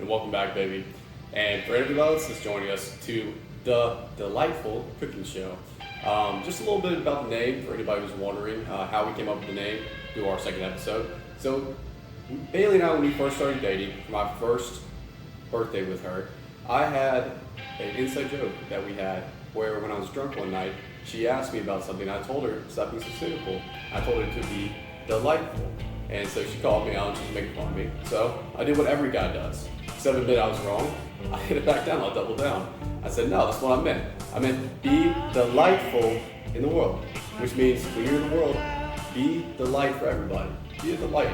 welcome back, baby. And for everybody else that's joining us to the Da-Lightful cooking show. Just a little bit about the name for anybody who's wondering how we came up with the name. Do our second episode. So Bailey and I, when we first started dating, for my first birthday with her, I had an inside joke that we had where when I was drunk one night, she asked me about something. I told her, stop being so cynical. I told her it could be delightful. And so she called me out and she was making fun of me. So I did what every guy does. Instead of admit I was wrong, I hit it back down, I'll double down. I said, no, that's what I meant. I meant be delightful in the world, which means when you're in the world, be the light for everybody. Be a delight.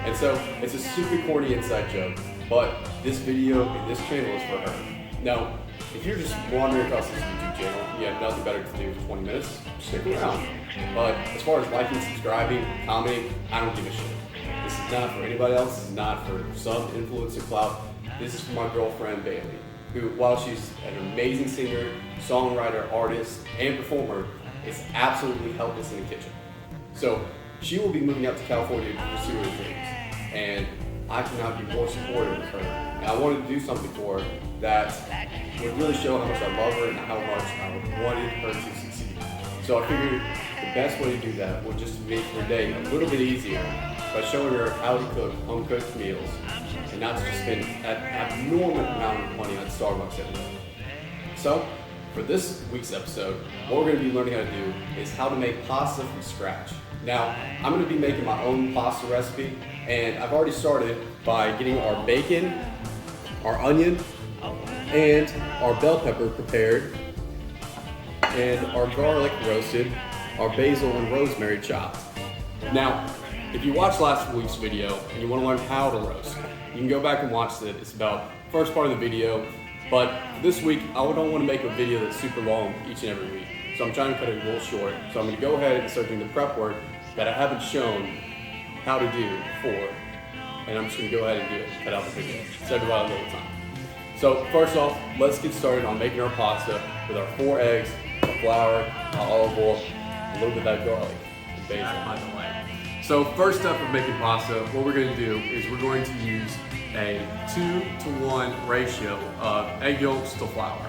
And so it's a super corny inside joke, but this video and this channel is for her. Now, if you're just wandering across this YouTube channel, you have nothing better to do for 20 minutes, stick around. But as far as liking, subscribing, commenting, I don't give a shit. This is not for anybody else, this is not for some influencer clout. This is for my girlfriend, Bailey, who, while she's an amazing singer, songwriter, artist, and performer, is absolutely helpless in the kitchen. So she will be moving out to California to pursue her dreams. And I cannot be more supportive of her. And I wanted to do something for her that would really show how much I love her and how much I wanted her to succeed. So I figured the best way to do that was just to make her day a little bit easier by showing her how to cook home-cooked meals and not to just spend an abnormal amount of money on Starbucks every day. So for this week's episode, what we're going to be learning how to do is how to make pasta from scratch. Now, I'm going to be making my own pasta recipe, and I've already started by getting our bacon, our onion, and our bell pepper prepared, and our garlic roasted, our basil and rosemary chopped. Now, if you watched last week's video and you want to learn how to roast, you can go back and watch it. It's about the first part of the video, but this week I don't want to make a video that's super long each and every week. So I'm trying to cut it a little short. So I'm going to go ahead and start doing the prep work that I haven't shown how to do before. And I'm just going to go ahead and do it, cut out the video, save about a little time. So first off, let's get started on making our pasta with our 4 eggs, our flour, our olive oil, a little bit of that garlic, and basil on the way. So first step of making pasta, what we're going to do is we're going to use a 2-to-1 ratio of egg yolks to flour.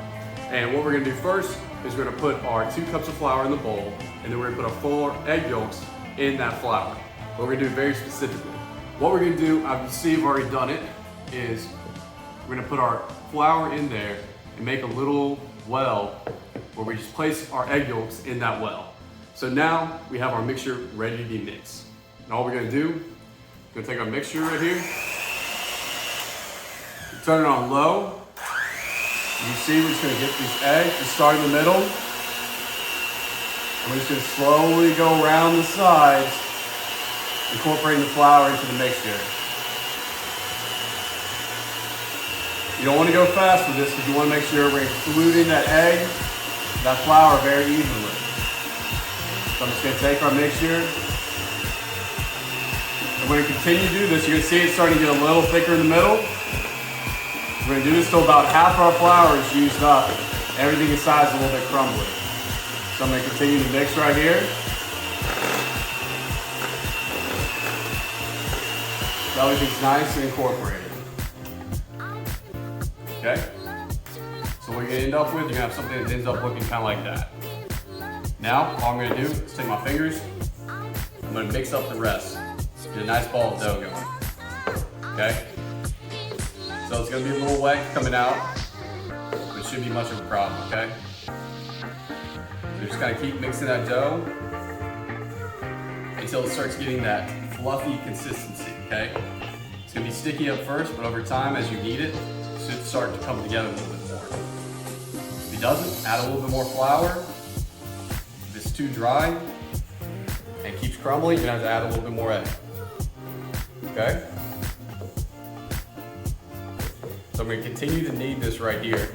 And what we're going to do first is we're going to put our 2 cups of flour in the bowl, and then we're going to put our 4 egg yolks in that flour. But we're going to do it very specifically. What we're going to do, I see I've already done it, is we're going to put our flour in there and make a little well where we just place our egg yolks in that well. So now we have our mixture ready to be mixed. And all we're going to do, we're going to take our mixture right here, turn it on low. You see we're just going to get these eggs, just start in the middle. And we're just going to slowly go around the sides, incorporating the flour into the mixture. You don't want to go fast with this because you want to make sure we're including that egg, that flour very evenly. So I'm just going to take our mixture. And we're going to continue to do this. You're going to see it starting to get a little thicker in the middle. We're going to do this till about half our flour is used up. Everything inside is a little bit crumbly. So I'm going to continue to mix right here. So everything's nice and incorporated. Okay? So what you're going to end up with, you're going to have something that ends up looking kind of like that. Now, all I'm going to do is take my fingers, I'm going to mix up the rest. Get a nice ball of dough going. Okay? So it's going to be a little wet coming out, but it shouldn't be much of a problem, okay? So you're just going to keep mixing that dough until it starts getting that fluffy consistency, okay? It's going to be sticky up first, but over time, as you knead it, it should start to come together a little bit more. If it doesn't, add a little bit more flour. If it's too dry and keeps crumbling, you're going to have to add a little bit more egg. Okay? So I'm going to continue to knead this right here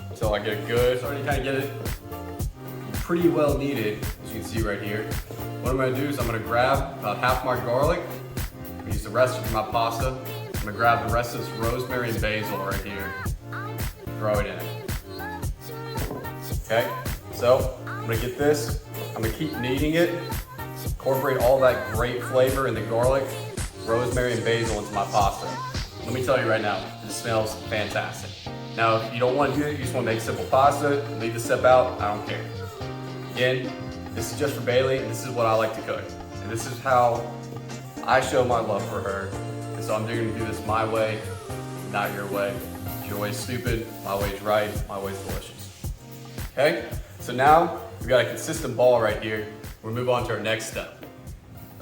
until I get it good. Starting to kind of get it pretty well kneaded, as you can see right here. What I'm going to do is I'm going to grab about half my garlic, use the rest of my pasta. I'm going to grab the rest of this rosemary and basil right here, throw it in. Okay, so I'm going to get this, I'm going to keep kneading it incorporate all that great flavor and the garlic, rosemary, and basil into my pasta. Let me tell you right now, it smells fantastic. Now, if you don't want to do it, you just want to make simple pasta, leave the step out, I don't care. Again, this is just for Bailey, and this is what I like to cook. And this is how I show my love for her. And so I'm going to do this my way, not your way. Your way's stupid, my way's right, my way's delicious. Okay? So now, we've got a consistent ball right here. We'll move on to our next step.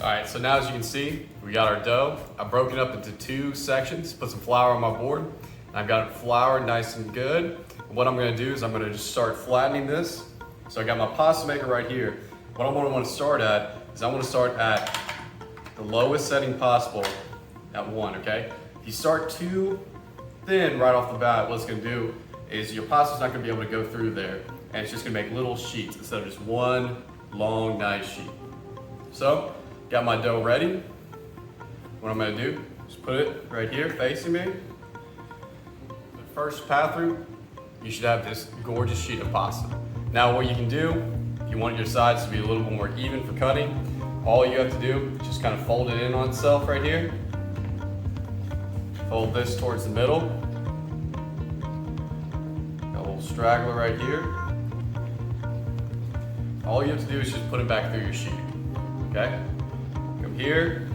All right, so now as you can see, we got our dough. I've broken it up into 2 sections, put some flour on my board. I've got it floured nice and good. And what I'm gonna do is I'm gonna just start flattening this. So I got my pasta maker right here. What I want to start at is I want to start at the lowest setting possible at 1, okay? If you start too thin right off the bat, what it's gonna do is your pasta's not gonna be able to go through there, and it's just gonna make little sheets instead of just one long, nice sheet. So, got my dough ready. What I'm gonna do is put it right here facing me. The first pass through, you should have this gorgeous sheet of pasta. Now what you can do, if you want your sides to be a little bit more even for cutting, all you have to do is just kind of fold it in on itself right here. Fold this towards the middle. Got a little straggler right here. All you have to do is just put it back through your sheet, okay? Come here,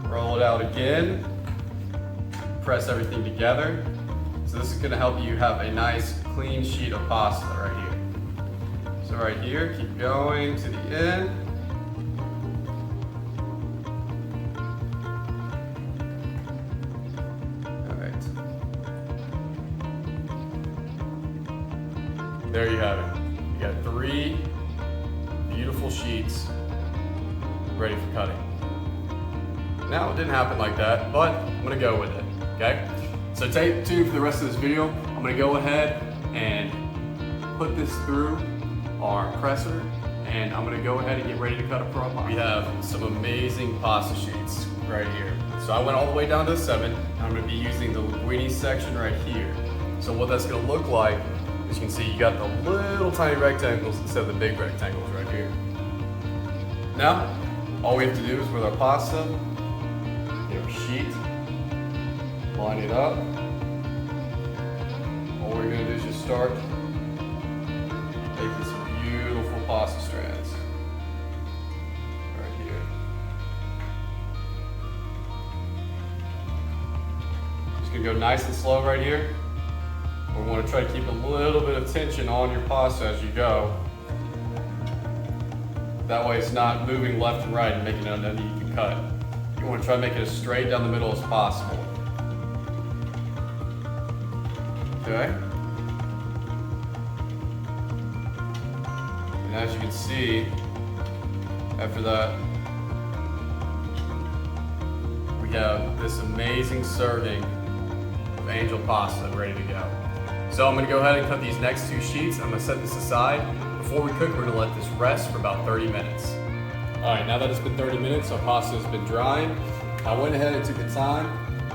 roll it out again, press everything together. So this is gonna help you have a nice clean sheet of pasta right here. So right here, keep going to the end. All right. There you have it. You got 3 beautiful sheets ready for cutting. Now, it didn't happen like that, but I'm gonna go with it, okay? So take 2 for the rest of this video. I'm gonna go ahead and put this through our presser, and I'm gonna go ahead and get ready to cut up for our pasta. We have some amazing pasta sheets right here. So I went all the way down to 7. I'm gonna be using the linguine section right here. So what that's gonna look like, as you can see, you got the little tiny rectangles instead of the big rectangles right here. Now, all we have to do is with our pasta, get our sheet, line it up. All we're gonna do is just start making some beautiful pasta strands right here. Just gonna go nice and slow right here. We want to try to keep a little bit of tension on your pasta as you go. That way it's not moving left and right and making it underneath the cut. You want to try to make it as straight down the middle as possible. Okay? And as you can see, after that, we have this amazing serving of angel pasta ready to go. So I'm gonna go ahead and cut these next 2 sheets. I'm gonna set this aside. Before we cook, we're gonna let this rest for about 30 minutes. All right, now that it's been 30 minutes, our pasta has been drying. I went ahead and took the time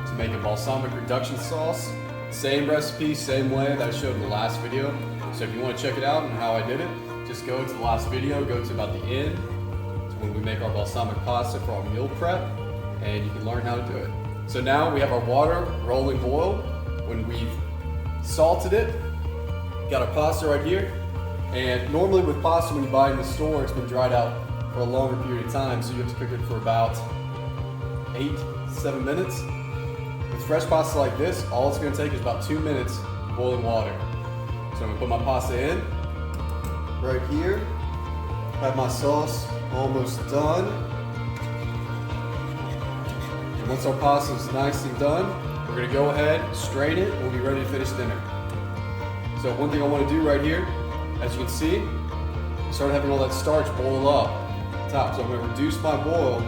to make a balsamic reduction sauce. Same recipe, same way that I showed in the last video. So if you wanna check it out and how I did it, just go to the last video, go to about the end. It's when we make our balsamic pasta for our meal prep, and you can learn how to do it. So now we have our water rolling boil. When we've salted it, got our pasta right here. And normally with pasta, when you buy it in the store, it's been dried out for a longer period of time, so you have to cook it for about 8-7 minutes. With fresh pasta like this, all it's gonna take is about 2 minutes boiling water. So I'm gonna put my pasta in, right here. Have my sauce almost done. And once our pasta is nice and done, we're gonna go ahead, strain it, and we'll be ready to finish dinner. So one thing I wanna do right here, as you can see, start having all that starch boil up top. So I'm gonna reduce my boil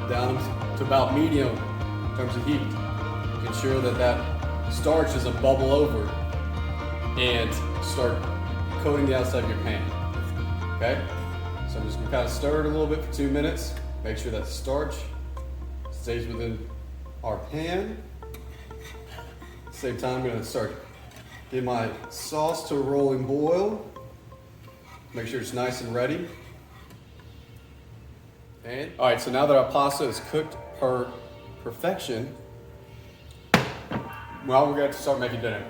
down to about medium in terms of heat to ensure that that starch doesn't bubble over and start coating the outside of your pan. Okay? So I'm just gonna kind of stir it a little bit for 2 minutes. Make sure that starch stays within our pan. At the same time, I'm gonna start getting my sauce to a rolling boil. Make sure it's nice and ready. pan. All right, so now that our pasta is cooked perfection, well, we're going to start making dinner.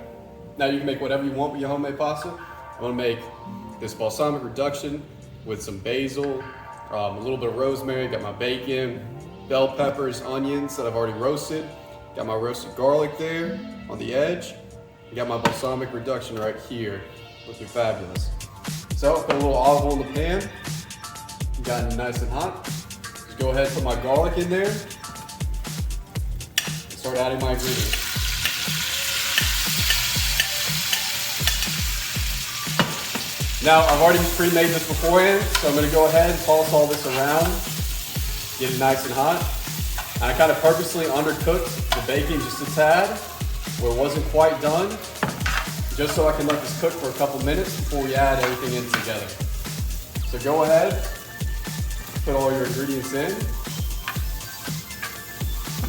Now you can make whatever you want with your homemade pasta. I'm gonna make this balsamic reduction with some basil, a little bit of rosemary, got my bacon, bell peppers, onions that I've already roasted, got my roasted garlic there on the edge, got my balsamic reduction right here, looking fabulous. So put a little olive oil in the pan, got it nice and hot. Just go ahead and put my garlic in there, and start adding my ingredients. Now, I've already pre-made this beforehand, so I'm gonna go ahead and toss all this around, get it nice and hot. And I kind of purposely undercooked the bacon just a tad, where it wasn't quite done, just so I can let this cook for a couple minutes before we add everything in together. So go ahead, put all your ingredients in.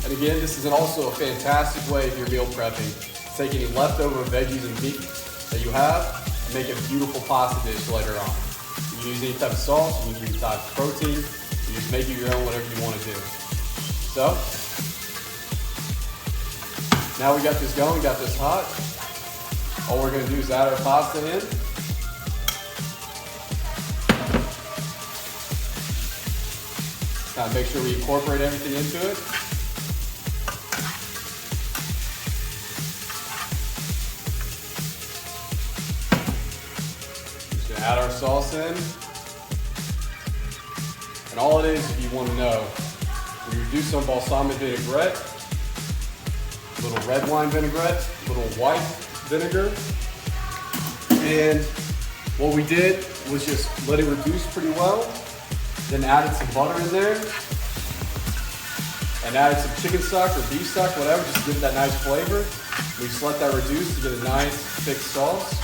And again, this is also a fantastic way if you're meal prepping. Take any leftover veggies and meat that you have, make a beautiful pasta dish later on. You can use any type of sauce, you can use any type of protein, you just make it your own, whatever you want to do. So, now we got this going, we got this hot. All we're going to do is add our pasta in. Kind of make sure we incorporate everything into it. Add our sauce in. And all it is, if you want to know, we do some balsamic vinaigrette, a little red wine vinaigrette, a little white vinegar. And what we did was just let it reduce pretty well, then added some butter in there, and added some chicken stock or beef stock, whatever, just to give it that nice flavor. We just let that reduce to get a nice thick sauce.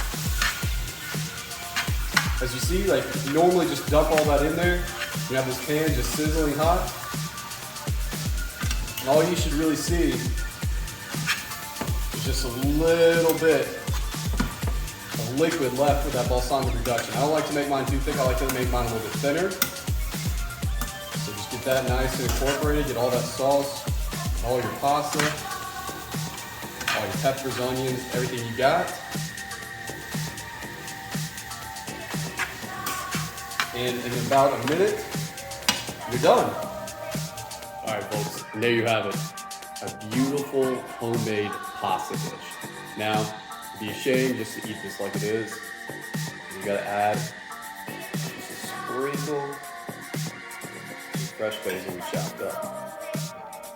As you see, like normally just dump all that in there. You have this pan just sizzling hot. And all you should really see is just a little bit of liquid left with that balsamic reduction. I don't like to make mine too thick, I like to make mine a little bit thinner. So just get that nice and incorporated, get all that sauce, all your pasta, all your peppers, onions, everything you got. And in about a minute, you're done. All right, folks, and there you have it. A beautiful homemade pasta dish. Now, it'd be a shame just to eat this like it is. You gotta add just a sprinkle of fresh basil we chopped up.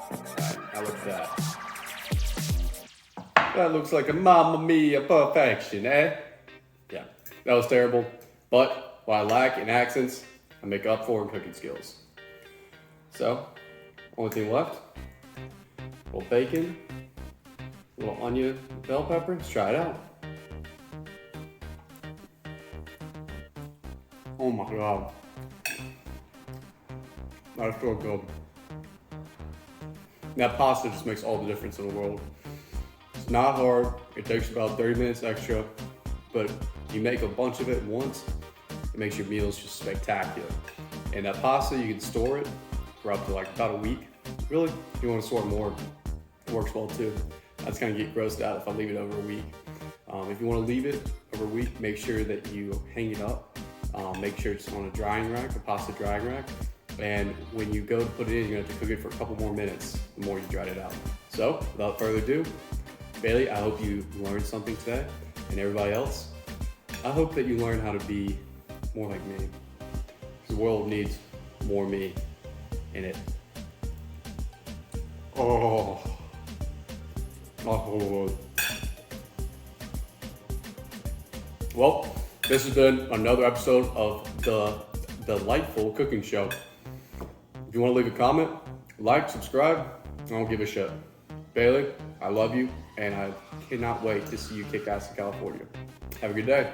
All right, now look at that. That looks like a Mamma Mia perfection, eh? Yeah, that was terrible, but what I lack in accents, I make up for in cooking skills. So, only thing left, a little bacon, a little onion, bell pepper, let's try it out. Oh my God. That's so good. That pasta just makes all the difference in the world. It's not hard, it takes about 30 minutes extra, but you make a bunch of it once, it makes your meals just spectacular. And that pasta, you can store it for up to like about a week. Really, if you want to store it more, it works well too. I just kind of get grossed out if I leave it over a week. If you want to leave it over a week, make sure that you hang it up. Make sure it's on a drying rack, a pasta drying rack. And when you go to put it in, you're gonna have to cook it for a couple more minutes the more you dried it out. So, without further ado, Bailey, I hope you learned something today. And everybody else, I hope that you learn how to be more like me. The world needs more me in it. Oh. Well, this has been another episode of the Da-Lightful Cooking Show. If you want to leave a comment, like, subscribe, I don't give a shit. Bailey, I love you, and I cannot wait to see you kick ass in California. Have a good day.